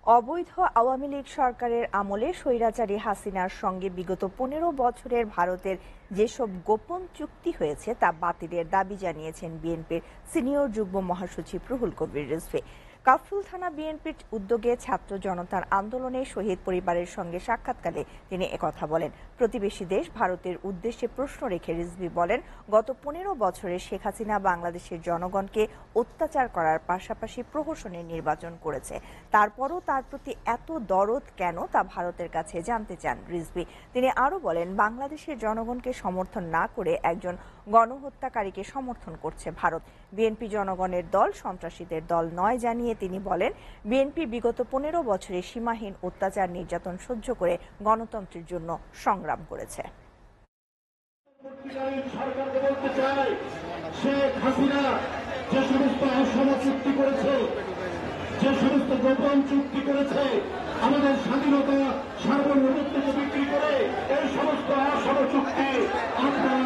অবৈধ আওয়ামী লীগ সরকারের আমলে স্বৈরাচারী হাসিনার সঙ্গে বিগত ১৫ বছরের ভারতের যেসব গোপন চুক্তি হয়েছে তা বাতিলের দাবি জানিয়েছেন বিএনপির সিনিয়র যুগ্ম মহাসচিব রুহুল কবির রিজভী। কাফরুল থানা বিএনপির উদ্যোগে ছাত্র জনতার আন্দোলনে শহীদ পরিবারের সঙ্গে সাক্ষাৎকালে তিনি একথা বলেন। প্রতিবেশী দেশ ভারতের উদ্দেশ্যে প্রশ্ন রেখে রিজভী বলেন, গত ১৫ বছরে শেখ হাসিনা বাংলাদেশের জনগণকে অত্যাচার করার পাশাপাশি প্রহসনের নির্বাচন করেছে। তারপরও তার প্রতি এত দরদ কেন তা ভারতের কাছে জানতে চান রিজভী। তিনি আরও বলেন, বাংলাদেশের জনগণকে সমর্থন না করে একজন গণহত্যাকারীকে সমর্থন করছে ভারত। বিএনপি জনগণের দল, সন্ত্রাসীদের দল নয় জানিয়ে তিনি বলেন, বিএনপি বিগত ১৫ বছরে সীমাহীন অত্যাচার নির্যাতন সহ্য করে গণতন্ত্রের জন্য সংগ্রাম করেছে। শেখ হাসিনা যে সমস্ত অসম চুক্তি করেছে, যে সমস্ত গোপন চুক্তি করেছে, আমাদের স্বাধীনতা সার্বভৌমত্বকে বিক্রি করে এই সমস্ত অসম চুক্তি আপনারা